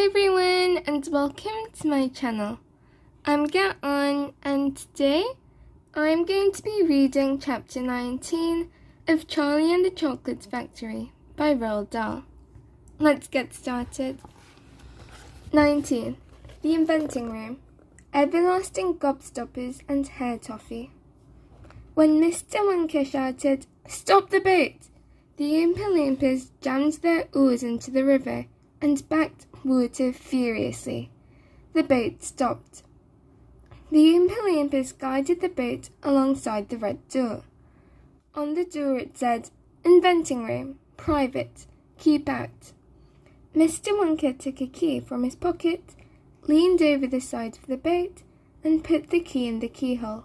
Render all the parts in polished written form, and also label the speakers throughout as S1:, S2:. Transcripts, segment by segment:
S1: Hi everyone and welcome to my channel. I'm Gaon and today I'm going to be reading chapter 19 of Charlie and the Chocolate Factory by Roald Dahl. Let's get started. 19. The Inventing Room. Everlasting Gobstoppers and Hair Toffee. When Mr. Wonka shouted, "Stop the boat!" the Oompa Loompas jammed their oars into the river and backed water furiously. The boat stopped. The Oompa Loompas guided the boat alongside the red door. On the door it said, "Inventing Room, Private, Keep Out." Mr. Wonka took a key from his pocket, leaned over the side of the boat, and put the key in the keyhole.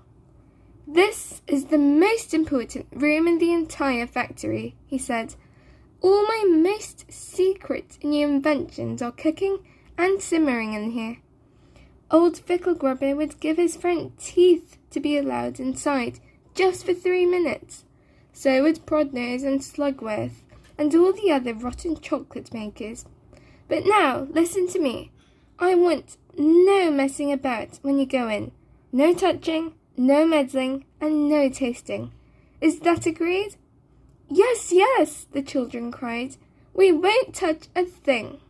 S1: "This is the most important room in the entire factory," he said. "All my most secret new inventions are cooking and simmering in here." Old Fickle Grubber would give his front teeth to be allowed inside just for 3 minutes. So would Prodnose and Slugworth and all the other rotten chocolate makers. But now, listen to me. I want no messing about when you go in. No touching, no meddling, and no tasting. Is that agreed? "Yes, yes," the children cried. "We won't touch a thing."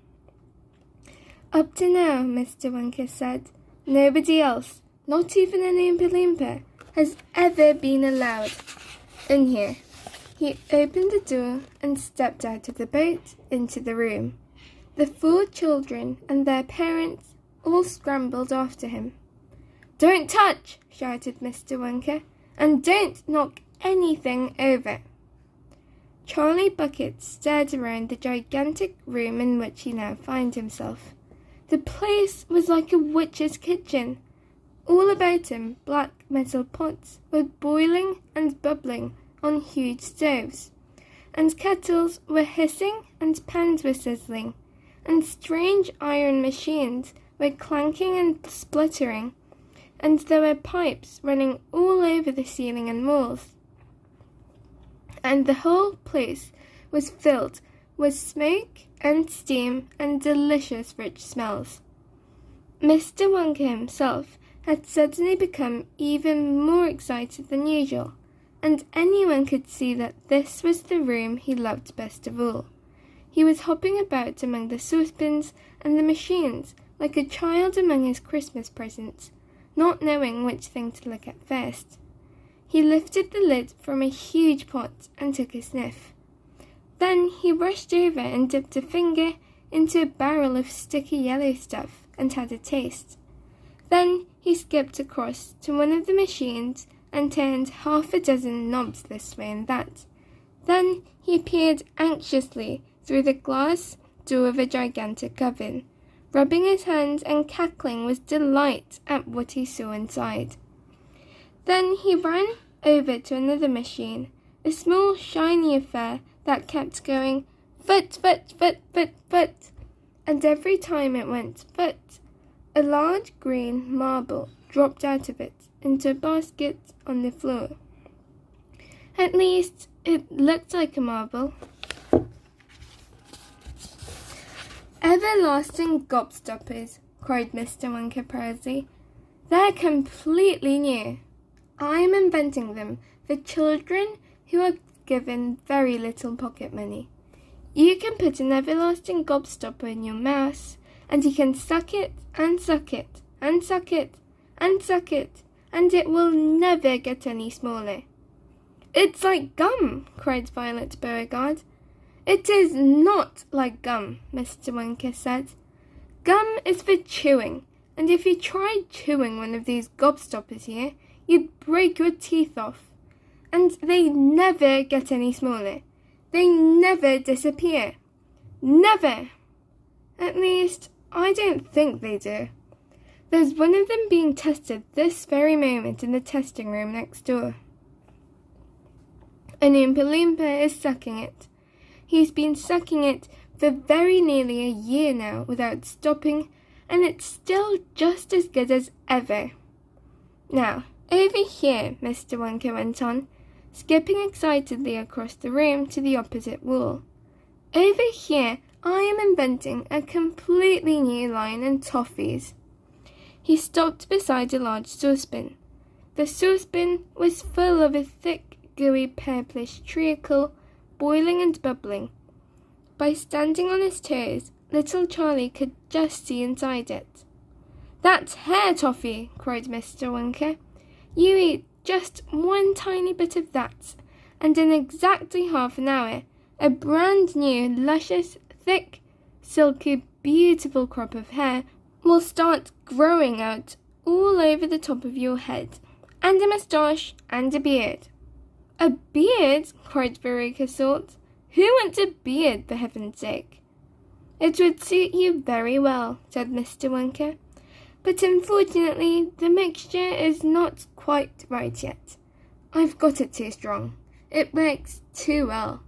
S1: "Up to now," Mr. Wonka said, "nobody else, not even an Oompa Loompa, has ever been allowed in here." He opened the door and stepped out of the boat into the room. The 4 children and their parents all scrambled after him. "Don't touch!" shouted Mr. Wonka, "and don't knock anything over." Charlie Bucket stared around the gigantic room in which he now found himself. The place was like a witch's kitchen. All about him, black metal pots were boiling and bubbling on huge stoves, and kettles were hissing and pans were sizzling, and strange iron machines were clanking and spluttering, and there were pipes running all over the ceiling and walls. And the whole place was filled with smoke and steam and delicious rich smells. Mr. Wonka himself had suddenly become even more excited than usual, and anyone could see that this was the room he loved best of all. He was hopping about among the saucepans and the machines like a child among his Christmas presents, not knowing which thing to look at first. He lifted the lid from a huge pot and took a sniff. Then he rushed over and dipped a finger into a barrel of sticky yellow stuff and had a taste. Then he skipped across to one of the machines and turned 6 knobs this way and that. Then he peered anxiously through the glass door of a gigantic oven, rubbing his hands and cackling with delight at what he saw inside. Then he ran over to another machine, a small shiny affair that kept going foot, foot, foot, foot, foot, and every time it went foot, a large green marble dropped out of it into a basket on the floor. At least, it looked like a marble. "Everlasting Gobstoppers," cried Mr. Wonka proudly. "They're completely new. I'm inventing them for children who are given very little pocket money. You can put an everlasting gobstopper in your mouth, and you can suck it and suck it and suck it and suck it, and it will never get any smaller." "It's like gum," cried Violet Beauregard. "It is not like gum," Mr. Wonka said. "Gum is for chewing, and if you tried chewing one of these gobstoppers here, you'd break your teeth off. And they never get any smaller. They never disappear. Never. At least, I don't think they do. There's one of them being tested this very moment in the testing room next door. An Oompa Loompa is sucking it. He's been sucking it for very nearly a year now without stopping, and it's still just as good as ever. Now, over here," Mr. Wonka went on, skipping excitedly across the room to the opposite wall. "Over here I am inventing a completely new line in toffees." He stopped beside a large saucepan. The saucepan was full of a thick, gooey, purplish treacle, boiling and bubbling. By standing on his toes, little Charlie could just see inside it. "That's hair toffee!" cried Mr. Wonka. "You eat just one tiny bit of that, and in exactly half an hour, a brand new, luscious, thick, silky, beautiful crop of hair will start growing out all over the top of your head, and a moustache and a beard." "A beard?" cried Veruca Salt. "Who wants a beard, for heaven's sake?" "It would suit you very well," said Mr. Wonka. "But unfortunately, the mixture is not quite right yet. I've got it too strong. It works too well.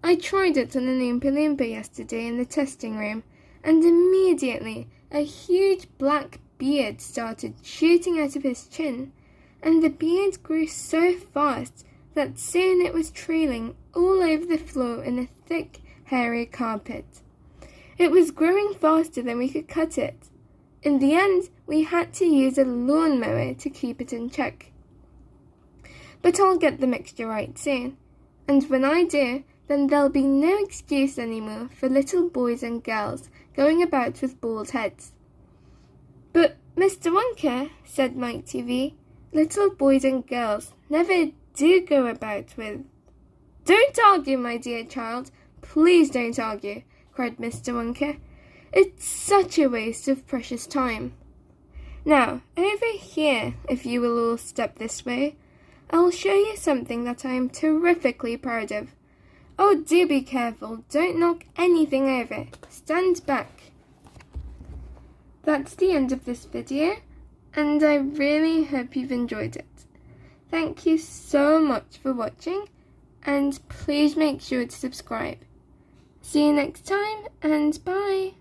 S1: I tried it on an Oompa Loompa yesterday in the testing room, and immediately a huge black beard started shooting out of his chin, and the beard grew so fast that soon it was trailing all over the floor in a thick, hairy carpet. It was growing faster than we could cut it. In the end, we had to use a lawnmower to keep it in check. But I'll get the mixture right soon, and when I do, then there'll be no excuse anymore for little boys and girls going about with bald heads." "But, Mr. Wonka," said Mike TV, "little boys and girls never do go about with—" "Don't argue, my dear child. Please don't argue," cried Mr. Wonka. "It's such a waste of precious time. Now, over here, if you will all step this way, I'll show you something that I am terrifically proud of. Oh, do be careful. Don't knock anything over. Stand back." That's the end of this video, and I really hope you've enjoyed it. Thank you so much for watching, and please make sure to subscribe. See you next time, and bye!